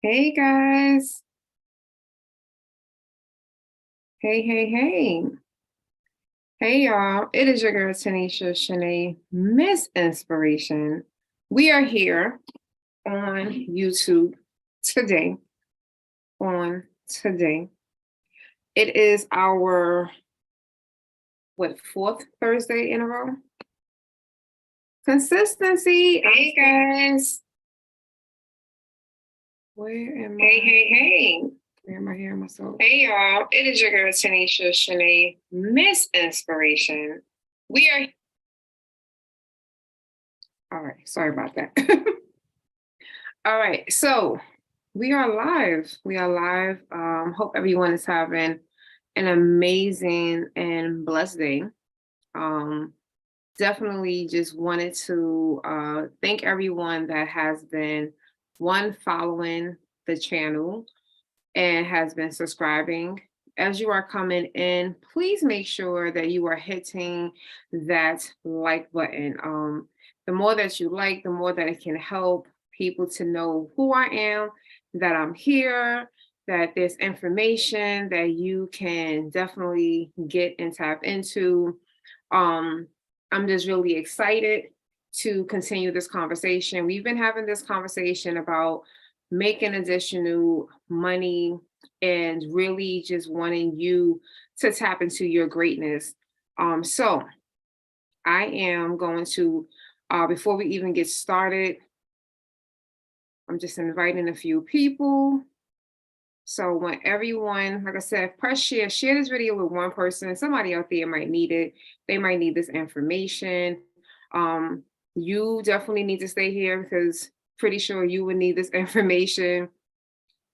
Hey guys. Hey, hey, hey. Hey y'all. It is your girl Tanisha Shanee, Miss Inspiration. We are here on YouTube today. On today. It is our fourth Thursday in a row? Consistency. Hey guys. Where am Hey, I? Hey, hey. Where am I hearing myself? Hey y'all. It is your girl Tanisha Shanee, Miss Inspiration. We are All right, sorry about that. All right, so we are live. We are live. Hope everyone is having an amazing and blessed day. Um, Definitely just wanted to thank everyone that has been following the channel and has been subscribing. As you are coming in, please make sure that you are hitting that like button. The more that you like, the more that it can help people to know who I am, that I'm here, that there's information that you can definitely get and tap into. Um, I'm just really excited to continue this conversation. We've been having this conversation about making additional money and really just wanting you to tap into your greatness. So I am going to, before we even get started, I'm just inviting a few people. So when everyone, like I said, press share this video with one person. Somebody out there might need it. They might need this information. Um, you definitely need to stay here because pretty sure you would need this information.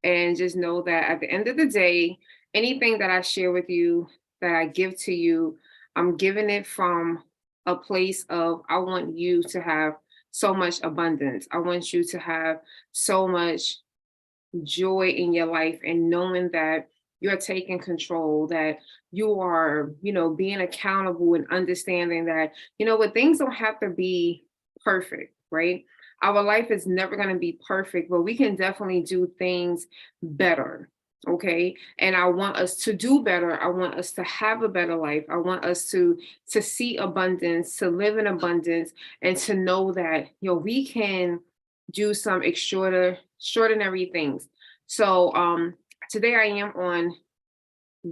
And just know that at the end of the day, anything that I share with you, that I give to you, I'm giving it from a place of I want you to have so much abundance. I want you to have so much joy in your life and knowing that you're taking control, that you are, being accountable and understanding that, what things don't have to be perfect, right? Our life is never going to be perfect, but we can definitely do things better. Okay. And I want us to do better. I want us to have a better life. I want us to see abundance, to live in abundance, and to know that, we can do some extraordinary things. So today I am on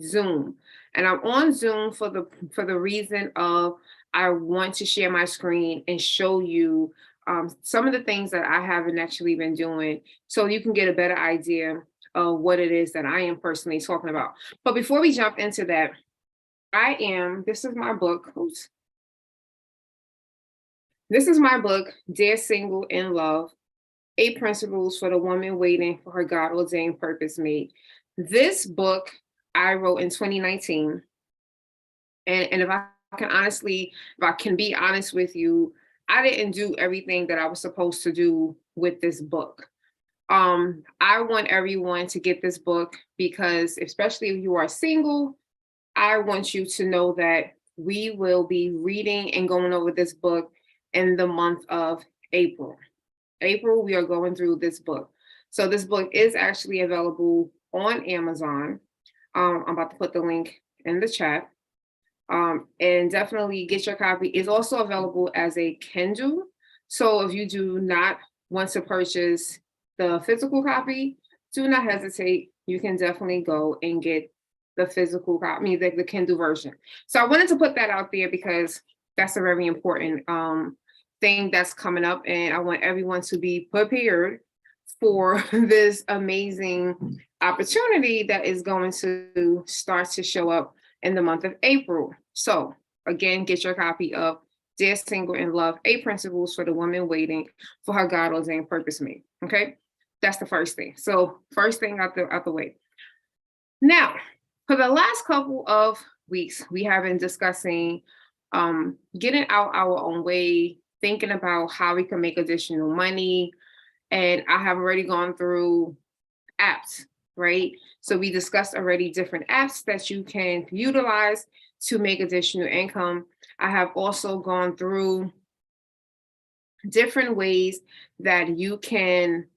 Zoom, and I'm on Zoom for the reason of I want to share my screen and show you some of the things that I haven't actually been doing, so you can get a better idea of what it is that I am personally talking about. But before we jump into that, this is my book. Oops. This is my book, Dear Single in Love, 8 Principles for the Woman Waiting for Her God Ordained Purpose Mate. This book I wrote in 2019. And if I can be honest with you, I didn't do everything that I was supposed to do with this book. I want everyone to get this book because, especially if you are single, I want you to know that we will be reading and going over this book in the month of April. April, we are going through this book. So this book is actually available on Amazon. I'm about to put the link in the chat. And definitely get your copy. It's also available as a Kindle. So if you do not want to purchase the physical copy, do not hesitate. You can definitely go and get the physical copy, the Kindle version. So I wanted to put that out there because that's a very important thing that's coming up. And I want everyone to be prepared for this amazing opportunity that is going to start to show up in the month of April. So again, get your copy of Dear Single in Love, 8 Principles for the Woman Waiting for Her God Ordained Purpose Mate. Okay, that's the first thing. So first thing out the way. Now, for the last couple of weeks, we have been discussing getting out our own way, thinking about how we can make additional money. And I have already gone through apps, right? So we discussed already different apps that you can utilize to make additional income. I have also gone through different ways that you can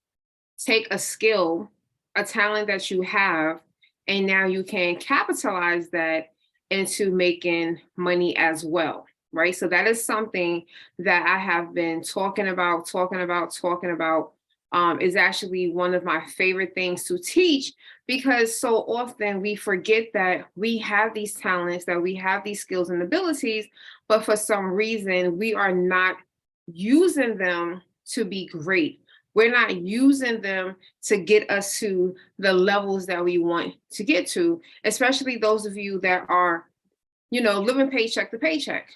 take a skill, a talent that you have, and now you can capitalize that into making money as well, right? So that is something that I have been talking about. Is actually one of my favorite things to teach, because so often we forget that we have these talents, that we have these skills and abilities, but for some reason we are not using them to be great. We're not using them to get us to the levels that we want to get to, especially those of you that are, living paycheck to paycheck.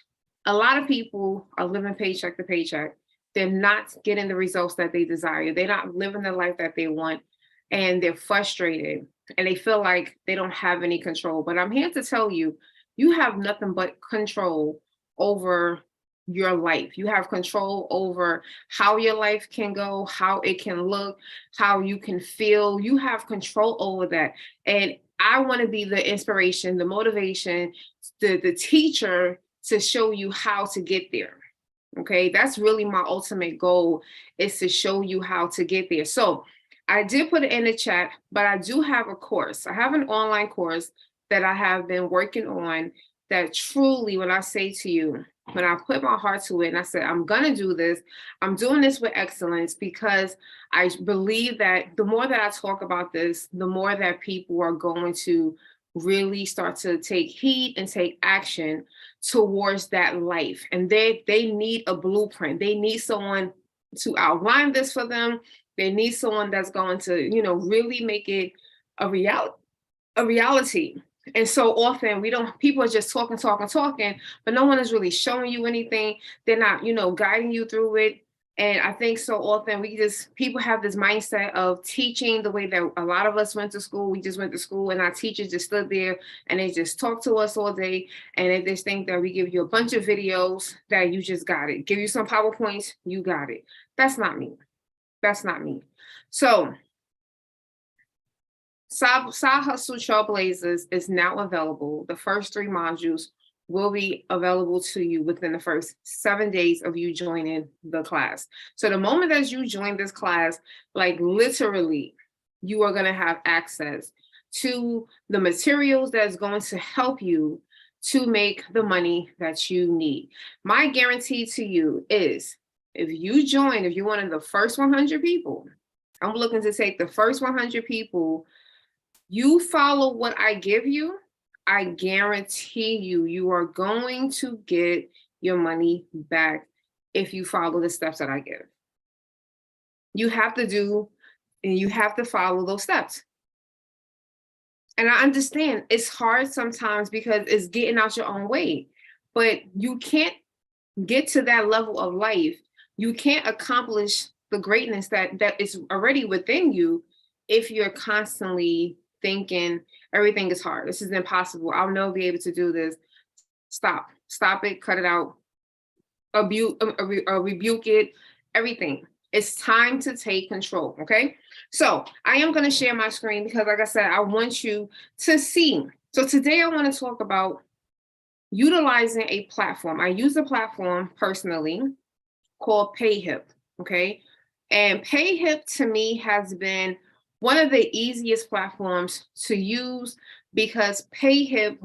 A lot of people are living paycheck to paycheck. They're not getting the results that they desire. They're not living the life that they want, and they're frustrated and they feel like they don't have any control. But I'm here to tell you, you have nothing but control over your life. You have control over how your life can go, how it can look, how you can feel. You have control over that. And I want to be the inspiration, the motivation, the teacher to show you how to get there. Okay, that's really my ultimate goal, is to show you how to get there. So I did put it in the chat, but I do have a course. I have an online course that I have been working on, that truly, when I say to you, when I put my heart to it and I said, I'm going to do this, I'm doing this with excellence, because I believe that the more that I talk about this, the more that people are going to really start to take heed and take action towards that life. And they need a blueprint. They need someone to outline this for them. They need someone that's going to, really make it a reality. And so often people are just talking, but no one is really showing you anything. They're not, guiding you through it. And I think so often people have this mindset of teaching the way that a lot of us went to school. We just went to school and our teachers just stood there and they just talked to us all day. And they just think that we give you a bunch of videos that you just got it. Give you some PowerPoints, you got it. That's not me. That's not me. So Side Hustle Trailblazers is now available. The first 3 modules will be available to you within the first 7 days of you joining the class. So the moment that you join this class, like literally, you are going to have access to the materials that's going to help you to make the money that you need. My guarantee to you is, if you're one of the first 100 people, I'm looking to take the first 100 people, you follow what I give you, I guarantee you are going to get your money back if you follow the steps that I give. You have to follow those steps. And I understand it's hard sometimes because it's getting out your own way, but you can't get to that level of life. You can't accomplish the greatness that is already within you if you're constantly thinking everything is hard. This is impossible. I'll never be able to do this. Stop it, cut it out, rebuke it, everything. It's time to take control. Okay. So I am going to share my screen because, like I said, I want you to see. So today I want to talk about utilizing a platform. I use a platform personally called PayHip. Okay. And PayHip to me has been one of the easiest platforms to use, because PayHip,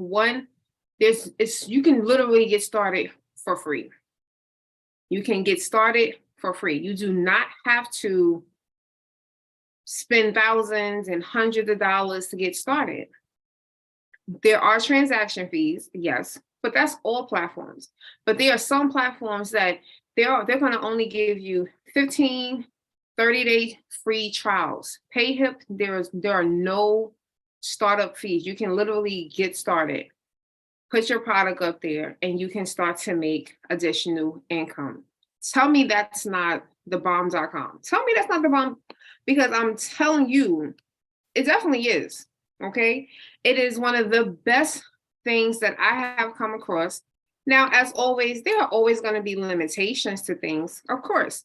you can literally get started for free. You can get started for free. You do not have to spend thousands and hundreds of dollars to get started. There are transaction fees, yes, but that's all platforms. But there are some platforms that they're going to only give you 15, 30-day free trials. PayHip, there are no startup fees. You can literally get started, put your product up there, and you can start to make additional income. Tell me that's not thebomb.com. Tell me that's not the bomb, because I'm telling you, it definitely is. Okay. It is one of the best things that I have come across. Now, as always, there are always going to be limitations to things, of course.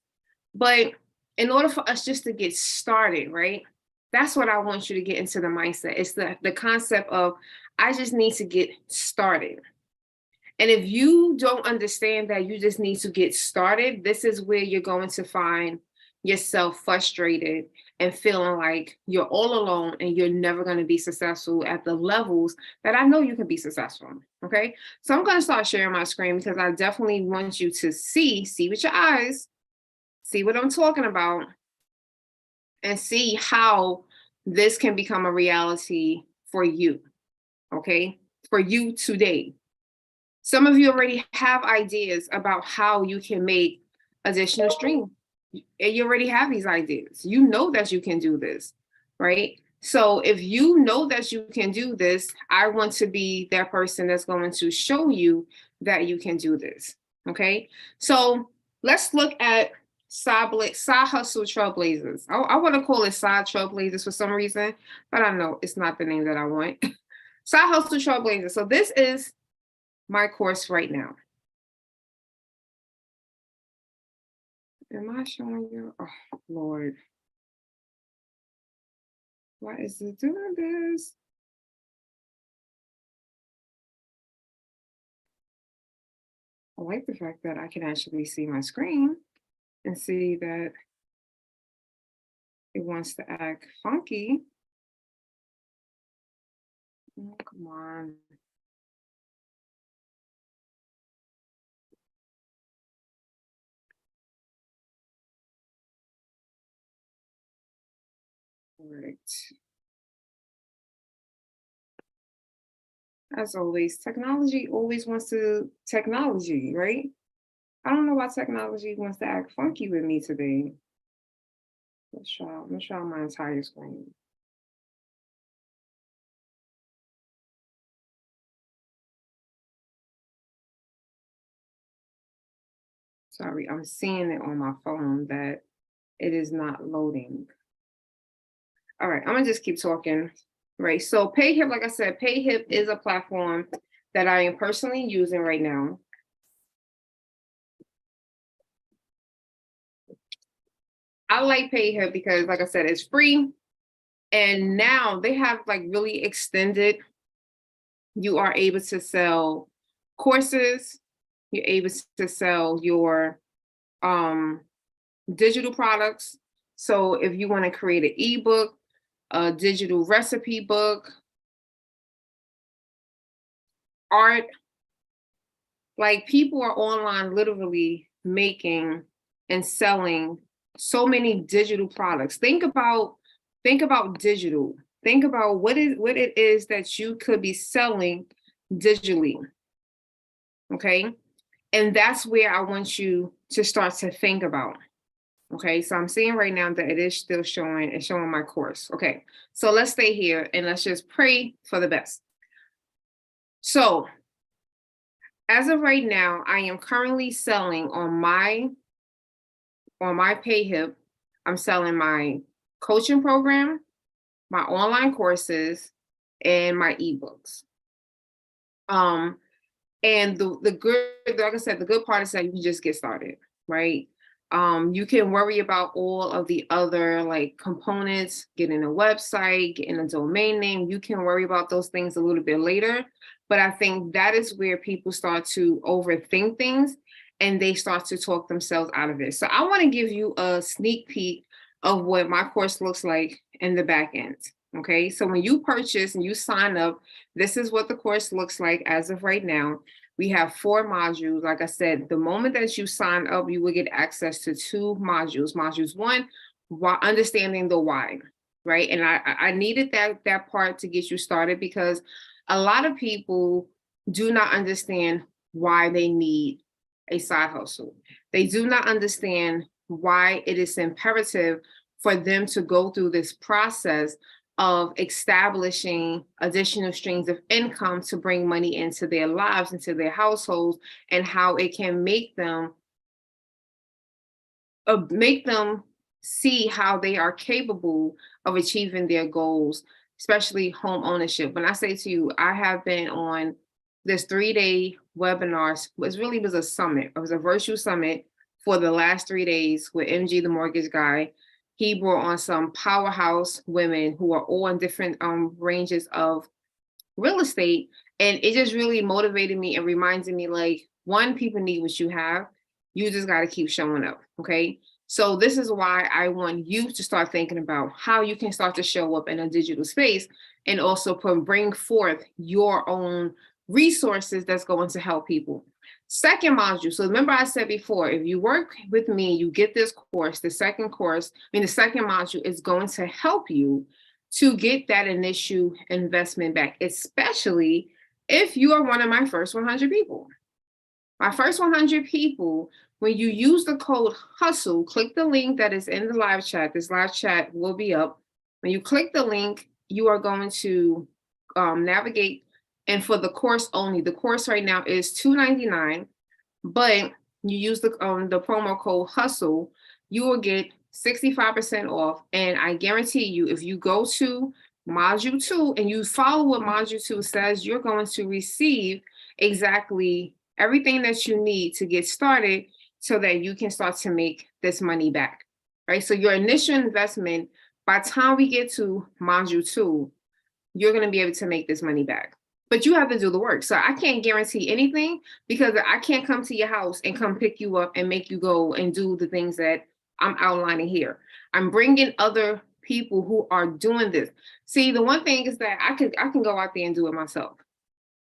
But in order for us just to get started, right? That's what I want you to get into the mindset. It's the concept of, I just need to get started. And if you don't understand that you just need to get started, this is where you're going to find yourself frustrated and feeling like you're all alone and you're never going to be successful at the levels that I know you can be successful. Okay. So I'm going to start sharing my screen because I definitely want you to see with your eyes, see what I'm talking about, and see how this can become a reality for you. Okay. For you today. Some of you already have ideas about how you can make additional stream. And you already have these ideas. You know that you can do this, right? So if you know that you can do this, I want to be that person that's going to show you that you can do this. Okay. So let's look at side hustle trailblazers. I want to call it side trailblazers for some reason, but I know it's not the name that I want. Side hustle trailblazers. So this is my course right now. Am I showing you? Oh, Lord. Why is it doing this? I like the fact that I can actually see my screen and see that it wants to act funky. Oh, come on. All right. As always, technology always wants to technology, right? I don't know why technology wants to act funky with me today. Let's try. I'm gonna try my entire screen. Sorry, I'm seeing it on my phone that it is not loading. All right, I'm gonna just keep talking. Right. So PayHip, like I said, PayHip is a platform that I am personally using right now. I like PayHip because, like I said, it's free. And now they have like really extended, you are able to sell courses, you're able to sell your um digital products. So if you want to create an ebook, a digital recipe book, art, like people are online literally making and selling so many digital products. Think about digital. Think about what it is that you could be selling digitally. Okay? And that's where I want you to start to think about. Okay, so I'm seeing right now that it is still showing, it's showing my course. Okay, so let's stay here and let's just pray for the best. So as of right now, I am currently selling on my PayHip. I'm selling my coaching program, my online courses, and my ebooks. Um, and the good, like I said, the good part is that you can just get started, right? You can worry about all of the other like components, getting a website, getting a domain name. You can worry about those things a little bit later. But I think that is where people start to overthink things and they start to talk themselves out of it. So I want to give you a sneak peek of what my course looks like in the back end. Okay, so when you purchase and you sign up, this is what the course looks like as of right now. We have 4 modules. Like I said, the moment that you sign up, you will get access to 2 modules. Modules 1, understanding the why, right? And I needed that part to get you started because a lot of people do not understand why they need a side hustle. They do not understand why it is imperative for them to go through this process of establishing additional streams of income to bring money into their lives, into their households, and how it can make them see how they are capable of achieving their goals, especially home ownership. When I say to you, I have been on this 3-day webinar. It was a summit. It was a virtual summit for the last 3 days with MG, the mortgage guy. He brought on some powerhouse women who are all in different ranges of real estate. And it just really motivated me and reminded me like, one, people need what you have. You just got to keep showing up. Okay. So this is why I want you to start thinking about how you can start to show up in a digital space and also bring forth your own resources that's going to help people. Second module. So remember I said before, if you work with me, you get this course, the second module is going to help you to get that initial investment back, especially if you are one of my first 100 people. My first 100 people, when you use the code HUSTLE, click the link that is in the live chat. This live chat will be up. When you click the link, you are going to navigate. And for the course only, the course right now is $299, but you use the promo code HUSTLE, you will get 65% off. And I guarantee you, if you go to module 2 and you follow what module 2 says, you're going to receive exactly everything that you need to get started so that you can start to make this money back, right? So your initial investment, by the time we get to module 2, you're going to be able to make this money back. But you have to do the work. So I can't guarantee anything because I can't come to your house and come pick you up and make you go and do the things that I'm outlining here. I'm bringing other people who are doing this. See, the one thing is that I can go out there and do it myself.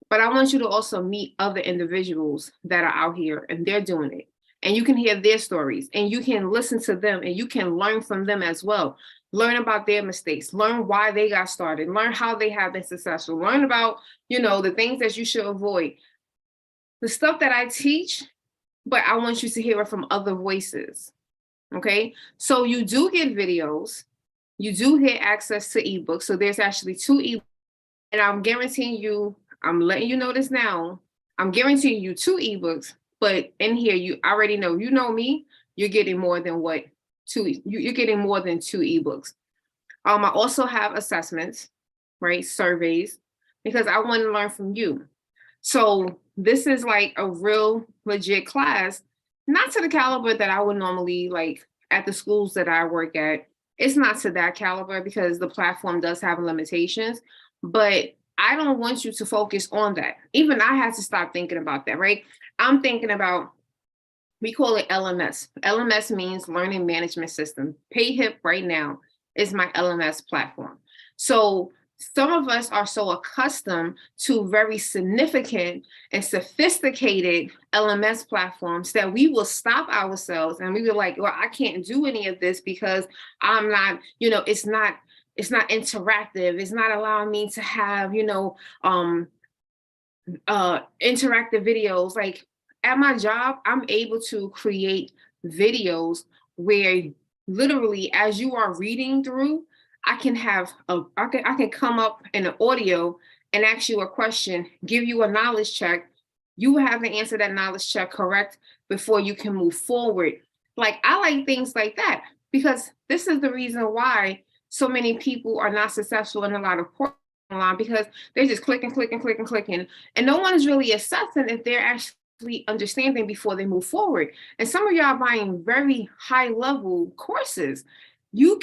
But I want you to also meet other individuals that are out here and they're doing it. And you can hear their stories and you can listen to them and you can learn from them as well. Learn about their mistakes, learn why they got started, learn how they have been successful, learn about, the things that you should avoid. The stuff that I teach, but I want you to hear it from other voices. Okay. So you do get videos, you do get access to ebooks. So there's actually 2 ebooks. And I'm guaranteeing you, I'm letting you know this now. I'm guaranteeing you 2 ebooks, but in here, you already know, me, you're getting more than you're getting more than 2 ebooks. I also have assessments, right? Surveys, because I want to learn from you. So this is like a real legit class, not to the caliber that I would normally like at the schools that I work at. It's not to that caliber because the platform does have limitations, but I don't want you to focus on that. Even I had to stop thinking about that, right? I'm thinking about, we call it LMS. LMS means Learning Management System. PayHip right now is my LMS platform. So some of us are so accustomed to very significant and sophisticated LMS platforms that we will stop ourselves and we were like, well, I can't do any of this because I'm not, it's not interactive. It's not allowing me to have, interactive videos. Like at my job, I'm able to create videos where literally as you are reading through, I can come up in an audio and ask you a question, give you a knowledge check. You have to answer that knowledge check correct before you can move forward. Like I like things like that because this is the reason why so many people are not successful in a lot of courses online, because they're just clicking, and no one is really assessing if they're actually understanding before they move forward. And some of y'all buying very high level courses. You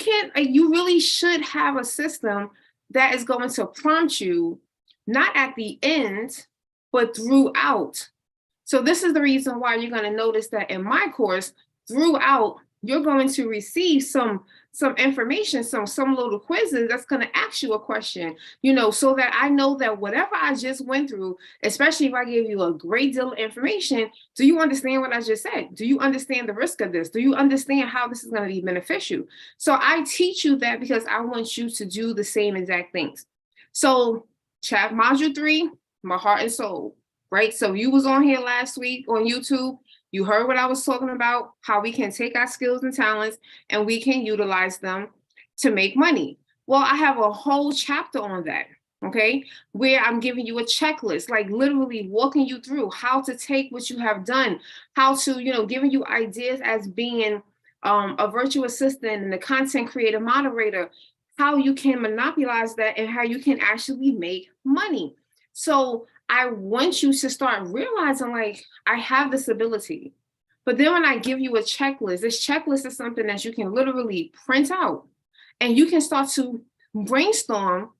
really should have a system that is going to prompt you, not at the end, but throughout. So this is the reason why you're going to notice that in my course, throughout, you're going to receive some information, some little quizzes that's going to ask you a question, so that I know that whatever I just went through, especially if I give you a great deal of information, do you understand what I just said? Do you understand the risk of this? Do you understand how this is going to be beneficial? So I teach you that because I want you to do the same exact things. So module 3, my heart and soul, right? So you was on here last week on YouTube. You heard what I was talking about, how we can take our skills and talents and we can utilize them to make money. Well, I have a whole chapter on that, okay, where I'm giving you a checklist, like literally walking you through how to take what you have done, how to, giving you ideas as being a virtual assistant and the content creator moderator, how you can monopolize that and how you can actually make money. So I want you to start realizing, like, I have this ability. But then when I give you a checklist, this checklist is something that you can literally print out and you can start to brainstorm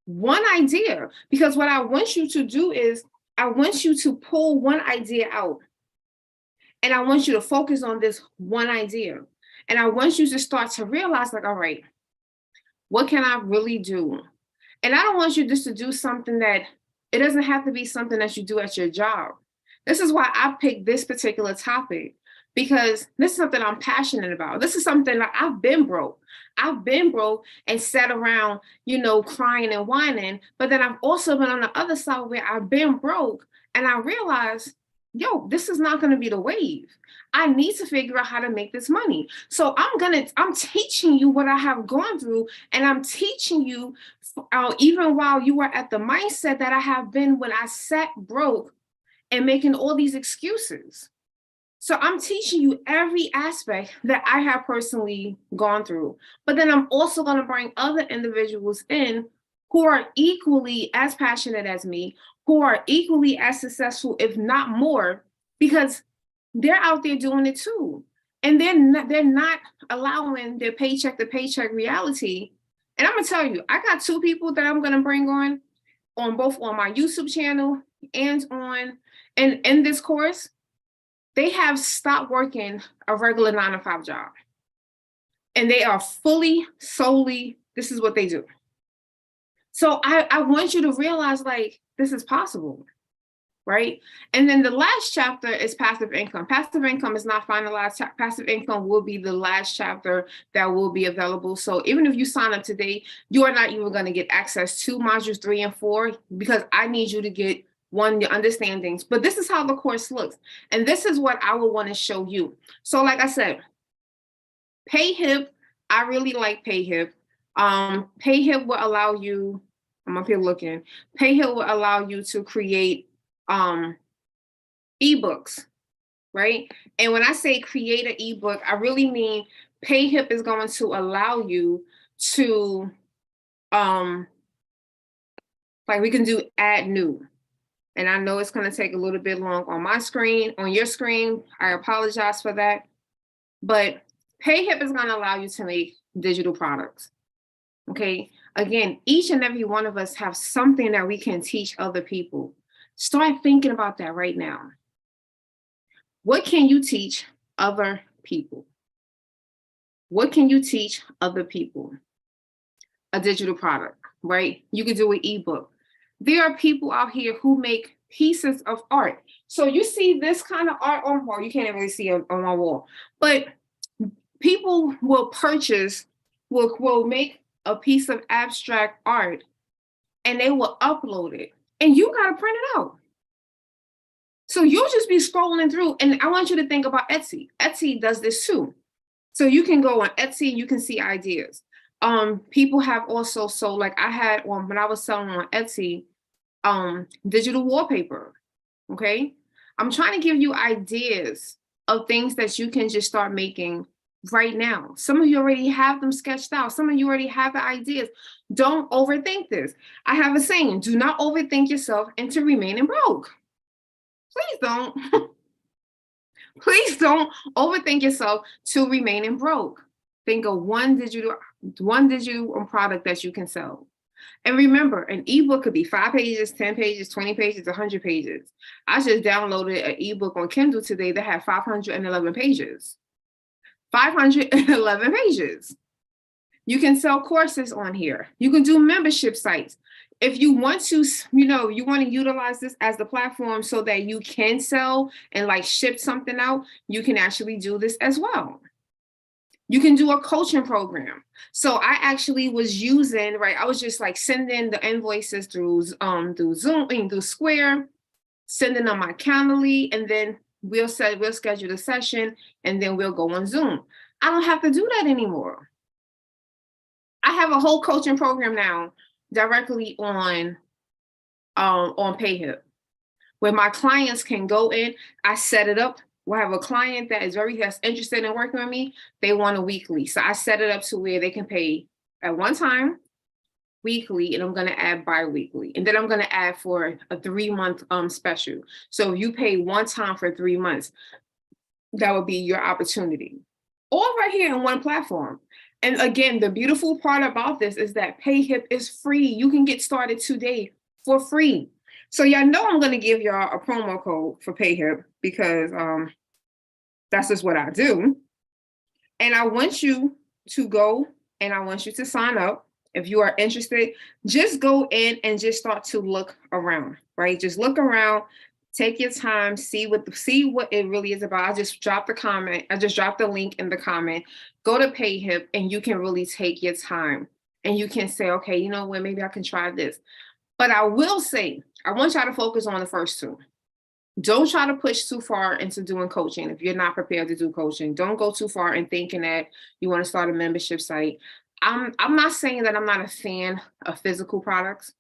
one idea. Because what I want you to do is I want you to pull one idea out and I want you to focus on this one idea. And I want you to start to realize, like, all right, what can I really do? And I don't want you just to do something that it doesn't have to be something that you do at your job. This is why I picked this particular topic, because this is something I'm passionate about. This is something that I've been broke. I've been broke and sat around, crying and whining. But then I've also been on the other side where I've been broke and I realized, yo, this is not going to be the wave. I need to figure out how to make this money. So I'm teaching you what I have gone through, and I'm teaching you even while you were at the mindset that I have been when I sat broke and making all these excuses. So I'm teaching you every aspect that I have personally gone through. But then I'm also going to bring other individuals in who are equally as passionate as me, who are equally as successful, if not more, because they're out there doing it too. And they're not allowing their paycheck to paycheck reality. And I'm gonna tell you, I got two people that I'm gonna bring on both on my YouTube channel and in this course. They have stopped working a regular 9 to 5 job. And they are solely, this is what they do. So I want you to realize, like, this is possible. Right? And then the last chapter is passive income. Passive income is not finalized. Passive income will be the last chapter that will be available. So even if you sign up today, you are not even going to get access to modules 3 and 4, because I need you to get your understandings. But this is how the course looks. And this is what I would want to show you. So like I said, PayHip, I really like PayHip. PayHip will allow you, I'm up here looking, PayHip will allow you to create ebooks, right? And when I say create an ebook, I really mean PayHip is going to allow you to like, we can do add new. And I know it's going to take a little bit long on my screen, on your screen. I apologize for that. But PayHip is going to allow you to make digital products. Okay. Again, each and every one of us have something that we can teach other people. Start thinking about that right now. What can you teach other people? What can you teach other people? A digital product, right? You could do an ebook. There are people out here who make pieces of art. So you see this kind of art on wall. You can't really see it on my wall, but people will purchase, will make a piece of abstract art, and they will upload it, and you got to print it out. So you'll just be scrolling through, and I want you to think about Etsy. Etsy does this too. So you can go on Etsy and you can see ideas. People have also, so like I had when I was selling on Etsy, digital wallpaper. Okay. I'm trying to give you ideas of things that you can just start making right now. Some of you already have them sketched out. Some of you already have the ideas. Don't overthink this. I have a saying, do not overthink yourself into remaining broke. Please don't. Please don't overthink yourself to remaining broke. Think of one digital product that you can sell. And remember, an ebook could be 5 pages, 10 pages, 20 pages, 100 pages. I just downloaded an ebook on Kindle today that had 511 pages. 511 pages. You can sell courses on here. You can do membership sites. If you want to, you want to utilize this as the platform so that you can sell and like ship something out, you can actually do this as well. You can do a coaching program. So I actually was using, right, I was just like sending the invoices through Zoom, through Square, sending them my Calendly, and then we'll schedule a session, and then we'll go on Zoom. I don't have to do that anymore. I have a whole coaching program now directly on PayHip, where my clients can go in. I set it up. We'll have a client that's interested in working with me. They want a weekly. So I set it up to where they can pay at one time, weekly, and I'm going to add bi-weekly. And then I'm going to add for a 3-month special. So if you pay one time for 3 months, that would be your opportunity. All right here in one platform. And again, the beautiful part about this is that PayHip is free. You can get started today for free. So y'all know I'm going to give y'all a promo code for PayHip, because that's just what I do. And I want you to go and I want you to sign up. If you are interested, just go in and just start to look around, right? Just look around, take your time, see what it really is about. I just dropped the comment. I just dropped the link in the comment. Go to PayHip and you can really take your time and you can say, okay, you know what, maybe I can try this. But I will say, I want y'all to focus on the first two. Don't try to push too far into doing coaching if you're not prepared to do coaching. Don't go too far in thinking that you want to start a membership site. I'm not saying that I'm not a fan of physical products.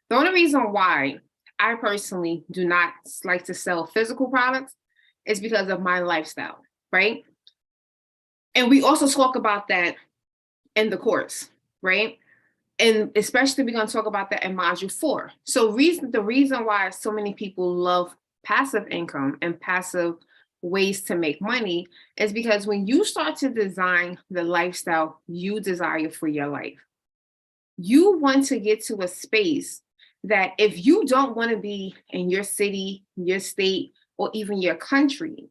The only reason why I personally do not like to sell physical products is because of my lifestyle, right? And we also talk about that in the course, right? And especially we're going to talk about that in module 4. So the reason why so many people love passive income and passive ways to make money is because when you start to design the lifestyle you desire for your life, you want to get to a space that if you don't want to be in your city, your state, or even your country,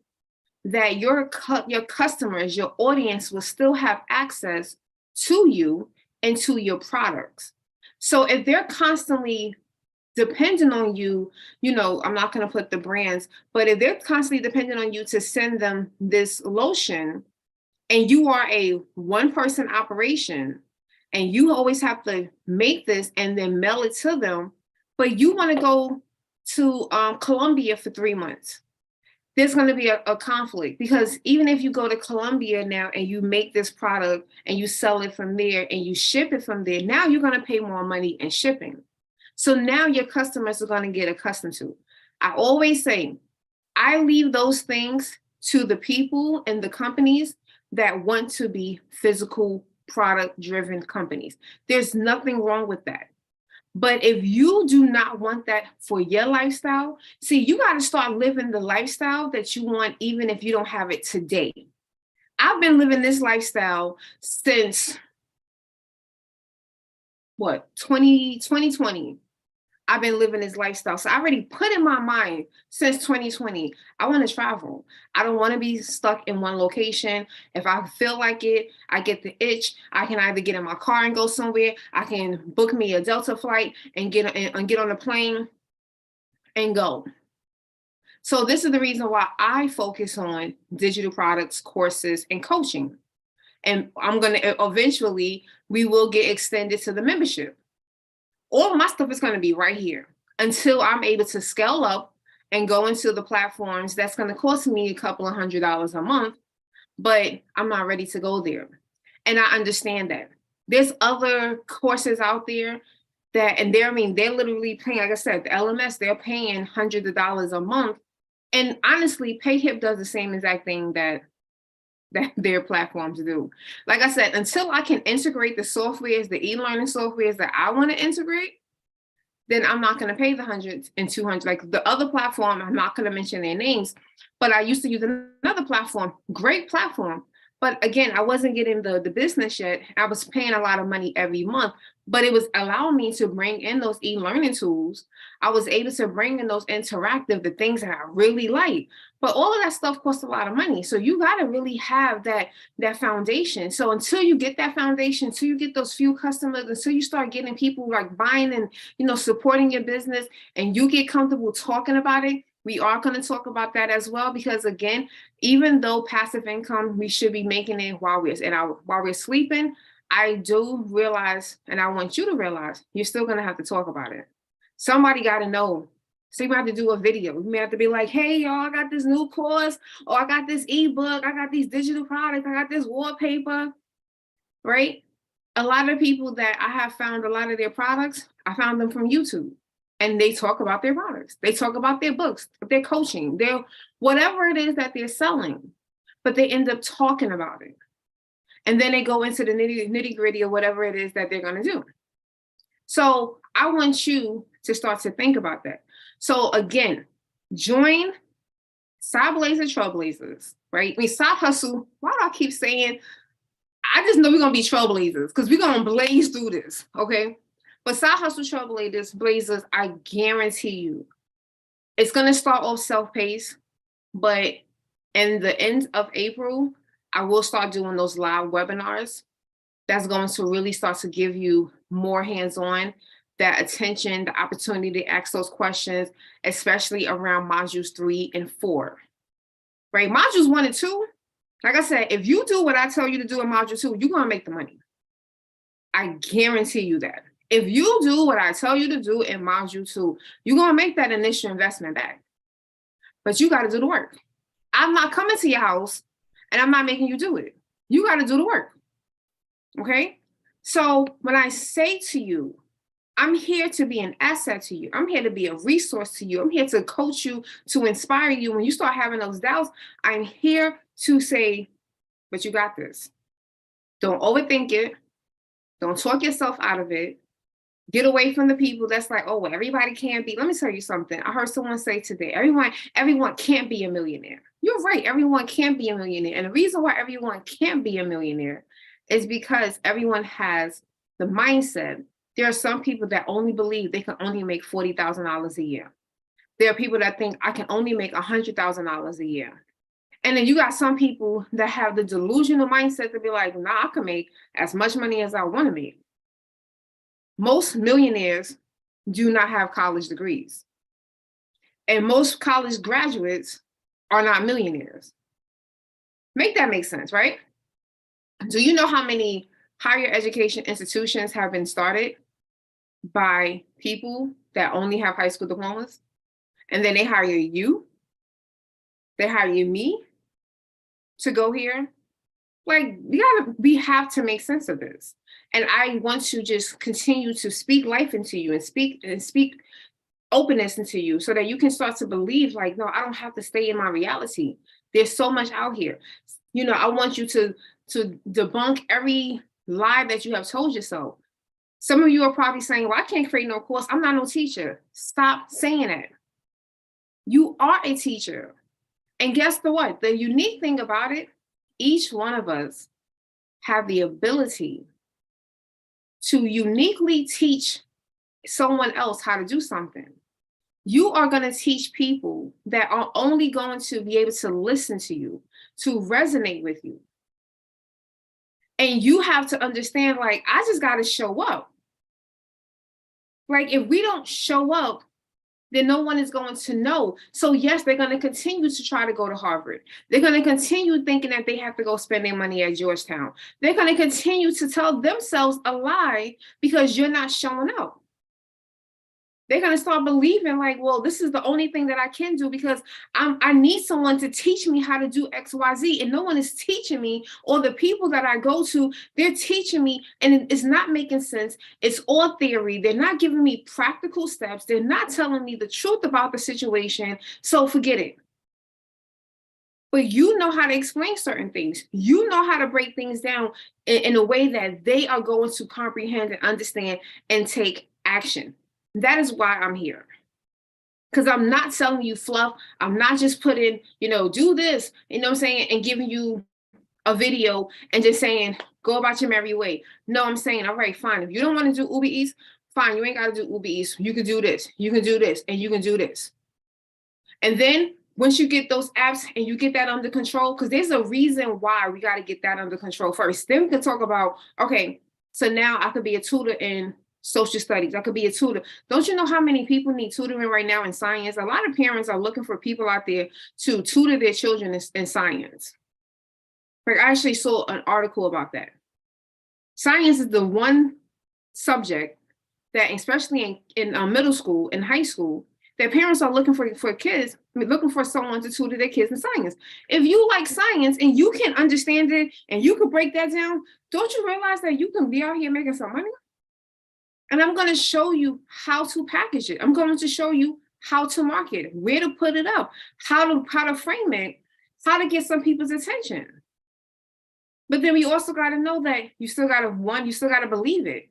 that your customers, your audience will still have access to you and to your products. So if they're constantly dependent on you, I'm not going to put the brands, but if they're constantly dependent on you to send them this lotion and you are a one person operation and you always have to make this and then mail it to them, but you want to go to Colombia for 3 months, there's going to be a conflict, because even if you go to Colombia now and you make this product and you sell it from there and you ship it from there, now you're going to pay more money in shipping. So now your customers are going to get accustomed to. I always say, I leave those things to the people and the companies that want to be physical product driven companies. There's nothing wrong with that. But if you do not want that for your lifestyle, see, you got to start living the lifestyle that you want, even if you don't have it today. I've been living this lifestyle since 2020. I've been living this lifestyle. So I already put in my mind since 2020, I want to travel. I don't want to be stuck in one location. If I feel like it, I get the itch, I can either get in my car and go somewhere. I can book me a Delta flight and get on a plane and go. So this is the reason why I focus on digital products, courses, and coaching. And I'm going to eventually, we will get extended to the membership. All of my stuff is going to be right here until I'm able to scale up and go into the platforms. That's going to cost me a couple of $100s a month, but I'm not ready to go there. And I understand that. There's other courses out there and they're literally paying, like I said, the LMS, they're paying hundreds of dollars a month. And honestly, PayHip does the same exact thing that their platforms do. Like I said, until I can integrate the softwares, the e-learning softwares that I want to integrate, then I'm not going to pay the hundreds and 200. Like the other platform, I'm not going to mention their names, but I used to use another platform, great platform. But again, I wasn't getting the business yet. I was paying a lot of money every month, but it was allowing me to bring in those e-learning tools. I was able to bring in those interactive, the things that I really like. But all of that stuff costs a lot of money. So you got to really have that foundation. So until you get that foundation, until you get those few customers, until you start getting people like buying and supporting your business and you get comfortable talking about it, we are going to talk about that as well, because again, even though passive income, we should be making it while we're sleeping. I do realize, and I want you to realize, you're still going to have to talk about it. Somebody got to know. So you might have to do a video. You may have to be like, hey, y'all, I got this new course, or I got this ebook, I got these digital products, I got this wallpaper, right? A lot of people that I have found a lot of their products, I found them from YouTube. And they talk about their products. They talk about their books, their coaching, their whatever it is that they're selling, but they end up talking about it. And then they go into the nitty gritty of whatever it is that they're going to do. So I want you to start to think about that. So again, join Side Blazer Trailblazers, right? I mean, Side Hustle, why do I keep saying, I just know we're going to be trailblazers because we're going to blaze through this, okay? But Side Hustle Trailblazers, I guarantee you, it's going to start off self-paced, but in the end of April, I will start doing those live webinars. That's going to really start to give you more hands-on, that attention, the opportunity to ask those questions, especially around modules 3 and 4. Right? Modules 1 and 2, like I said, if you do what I tell you to do in module 2, you're going to make the money. I guarantee you that. If you do what I tell you to do in module 2, you're going to make that initial investment back. But you got to do the work. I'm not coming to your house and I'm not making you do it. You got to do the work. Okay? So when I say to you, I'm here to be an asset to you. I'm here to be a resource to you. I'm here to coach you, to inspire you. When you start having those doubts, I'm here to say, but you got this. Don't overthink it. Don't talk yourself out of it. Get away from the people that's like, oh, well, everybody can't be. Let me tell you something. I heard someone say today, everyone can't be a millionaire. You're right. Everyone can't be a millionaire. And the reason why everyone can't be a millionaire is because everyone has the mindset. There are some people that only believe they can only make $40,000 a year. There are people that think I can only make $100,000 a year. And then you got some people that have the delusional mindset to be like, nah, I can make as much money as I want to make. Most millionaires do not have college degrees. And most college graduates are not millionaires. Make that make sense, right? Do you know how many higher education institutions have been started by people that only have high school diplomas? And then they hire you, they hire me to go here. Like, we have to make sense of this. And I want to just continue to speak life into you and speak openness into you so that you can start to believe like, no, I don't have to stay in my reality. There's so much out here. You know, I want you to debunk every lie that you have told yourself. Some of you are probably saying, well, I can't create no course. I'm not no teacher. Stop saying that. You are a teacher. And guess what? The unique thing about it, each one of us have the ability to uniquely teach someone else how to do something. You are going to teach people that are only going to be able to listen to you, to resonate with you. And you have to understand, like, I just got to show up. Like, if we don't show up, then no one is going to know. So yes, they're going to continue to try to go to Harvard. They're going to continue thinking that they have to go spend their money at Georgetown. They're going to continue to tell themselves a lie because you're not showing up. They're going to start believing like, well, this is the only thing that I can do because I need someone to teach me how to do X, Y, Z. And no one is teaching me, or the people that I go to, they're teaching me and it's not making sense. It's all theory. They're not giving me practical steps. They're not telling me the truth about the situation. So forget it. But you know how to explain certain things. You know how to break things down in a way that they are going to comprehend and understand and take action. That is why I'm here. Because I'm not selling you fluff. I'm not just putting, do this, you know what I'm saying, and giving you a video and just saying, go about your merry way. No, I'm saying, all right, fine. If you don't want to do Uber Eats, fine. You ain't got to do Uber Eats. You can do this. You can do this. And you can do this. And then once you get those apps and you get that under control, because there's a reason why we got to get that under control first. Then we can talk about, okay, so now I could be a tutor in social studies. I could be a tutor. Don't you know how many people need tutoring right now in science? A lot of parents are looking for people out there to tutor their children in science. Like, I actually saw an article about that. Science is the one subject that, especially in middle school and high school, that parents are looking for kids, looking for someone to tutor their kids in science. If you like science and you can understand it and you can break that down, don't you realize that you can be out here making some money? And I'm going to show you how to package it. I'm going to show you how to market it, where to put it up, how to frame it, how to get some people's attention. But then we also got to know that you still got to believe it.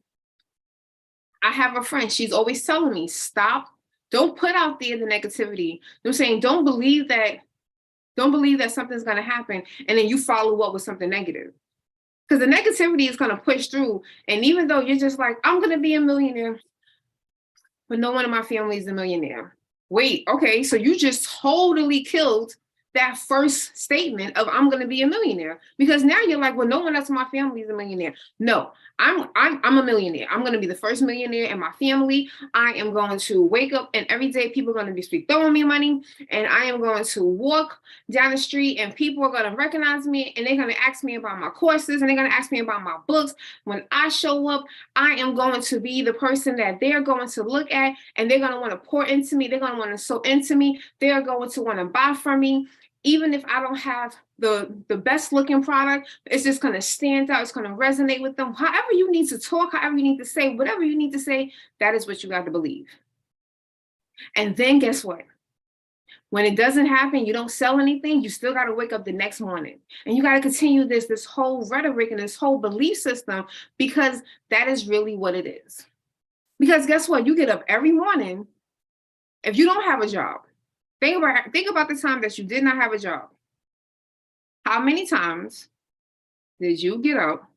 I have a friend, she's always telling me, stop. Don't put out there the negativity. I'm saying, don't believe that something's going to happen. And then you follow up with something negative. Because the negativity is going to push through. And even though you're just like, I'm going to be a millionaire, but no one in my family is a millionaire. Wait, okay, so you just totally killed that first statement of I'm going to be a millionaire, because now you're like, well, no one else in my family is a millionaire. No, I'm a millionaire. I'm going to be the first millionaire in my family. I am going to wake up and every day people are going to be throwing me money, and I am going to walk down the street and people are going to recognize me and they're going to ask me about my courses and they're going to ask me about my books. When I show up, I am going to be the person that they're going to look at and they're going to want to pour into me. They're going to want to sow into me. They're going to want to buy from me. Even if I don't have the best looking product, it's just going to stand out. It's going to resonate with them. However you need to talk, however you need to say, whatever you need to say, that is what you got to believe. And then guess what? When it doesn't happen, you don't sell anything, you still got to wake up the next morning. And you got to continue this whole rhetoric and this whole belief system, because that is really what it is. Because guess what? You get up every morning. If you don't have a job, think about the time that you did not have a job. How many times did you get up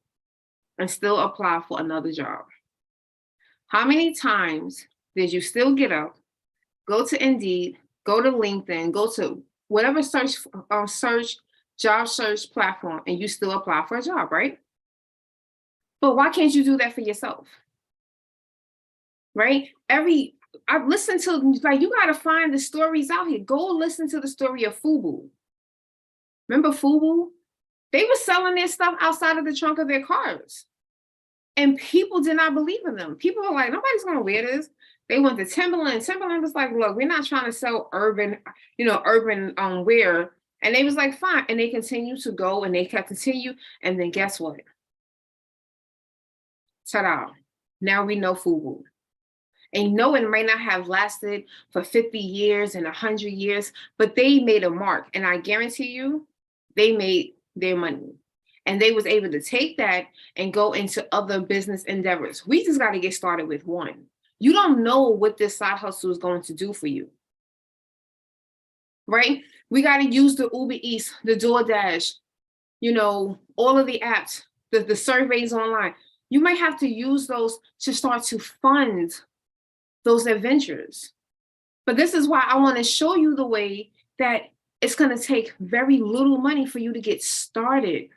and still apply for another job? How many times did you still get up, go to Indeed, go to LinkedIn, go to whatever job search platform, and you still apply for a job, right? But why can't you do that for yourself? Right? I listen to, like, you got to find the stories out here. Go listen to the story of FUBU. Remember FUBU? They were selling their stuff outside of the trunk of their cars. And people did not believe in them. People were like, nobody's going to wear this. They went to Timberland. Timberland was like, look, we're not trying to sell urban wear. And they was like, fine. And they continued to go and they kept continue. And then guess what? Ta-da. Now we know FUBU. And it might not have lasted for 50 years and 100 years, but they made a mark. And I guarantee you, they made their money. And they was able to take that and go into other business endeavors. We just got to get started with one. You don't know what this side hustle is going to do for you. Right? We got to use the Uber Eats, the DoorDash, all of the apps, the surveys online. You might have to use those to start to fund those adventures. But this is why I want to show you the way that it's going to take very little money for you to get started.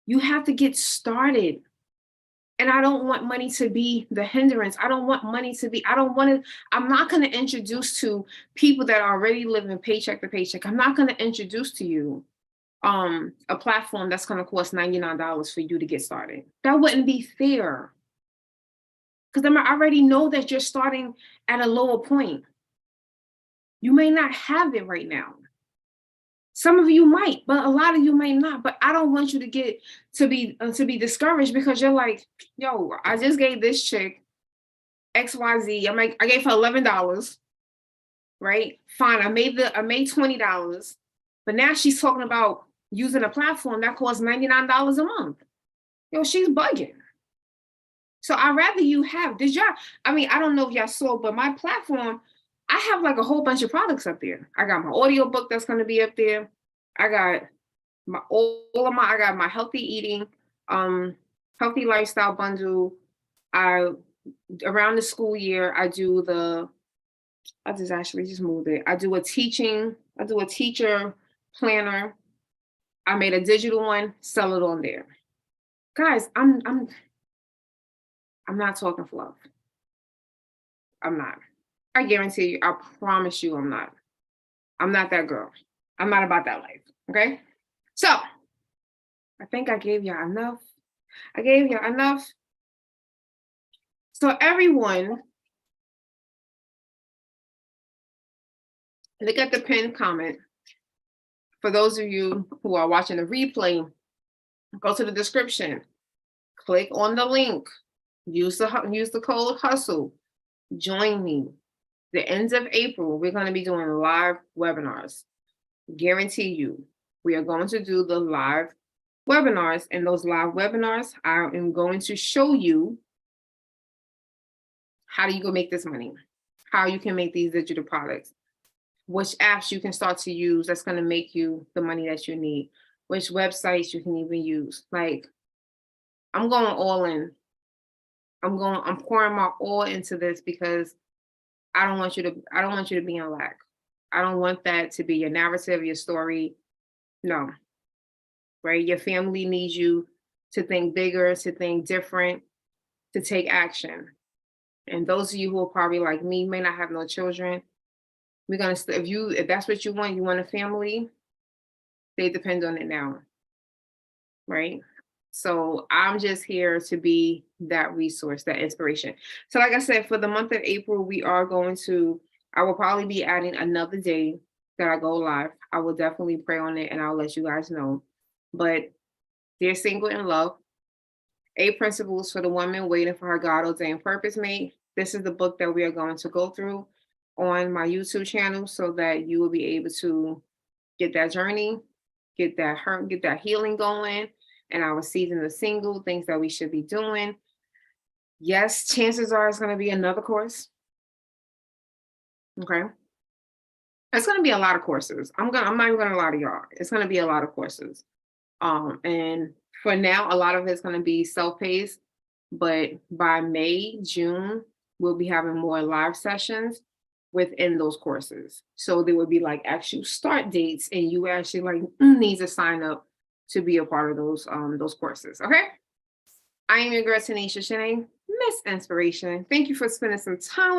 You have to get started. And I don't want money to be the hindrance. I'm not going to introduce to people that are already living paycheck to paycheck. I'm not going to introduce to you a platform that's going to cost $99 for you to get started. That wouldn't be fair. Because I already know that you're starting at a lower point. You may not have it right now. Some of you might, but a lot of you may not. But I don't want you to get to be discouraged, because you're like, yo, I just gave this chick XYZ. I gave her $11, right? Fine, I made $20, but now she's talking about using a platform that costs $99 a month. Yo, she's bugging. So I'd rather you have I don't know if y'all saw, but my platform, I have like a whole bunch of products up there. I got my audiobook that's going to be up there. I got I got my healthy eating, healthy lifestyle bundle. Around the school year, I just moved it. I do a teacher planner. I made a digital one, sell it on there. Guys, I'm not talking fluff. I'm not. I guarantee you, I promise you I'm not. I'm not that girl. I'm not about that life. Okay? So, I think I gave y'all enough. So everyone, look at the pinned comment. For those of you who are watching the replay, go to the description. Click on the link. Use the code HUSTLE. Join me. The end of April, we're going to be doing live webinars. Guarantee you, we are going to do the live webinars. And those live webinars, I am going to show you how do you go make this money, how you can make these digital products, which apps you can start to use that's going to make you the money that you need, which websites you can even use. Like, I'm going all in. I'm pouring my all into this, because I don't want you to be in lack. I don't want that to be your narrative, your story. No, right? Your family needs you to think bigger, to think different, to take action. And those of you who are probably like me, may not have no children, we're gonna if that's what you want a family, they depend on it now, right? So I'm just here to be that resource, that inspiration. So, like I said, for the month of April, I will probably be adding another day that I go live. I will definitely pray on it and I'll let you guys know. But Dear Single in Love, 8 Principles for the Woman Waiting for Her God Ordained Purpose Mate. This is the book that we are going to go through on my YouTube channel so that you will be able to get that journey, get that healing going, and our season of single, things that we should be doing. Yes, chances are it's going to be another course. Okay. It's going to be a lot of courses. I'm not even going to lie to y'all. It's going to be a lot of courses. And for now, a lot of it's going to be self-paced, but by May, June, we'll be having more live sessions within those courses. So there will be like actual start dates, and you actually like need to sign up to be a part of those courses. Okay. I am your girl Tanisha Shanee, Miss Inspiration. Thank you for spending some time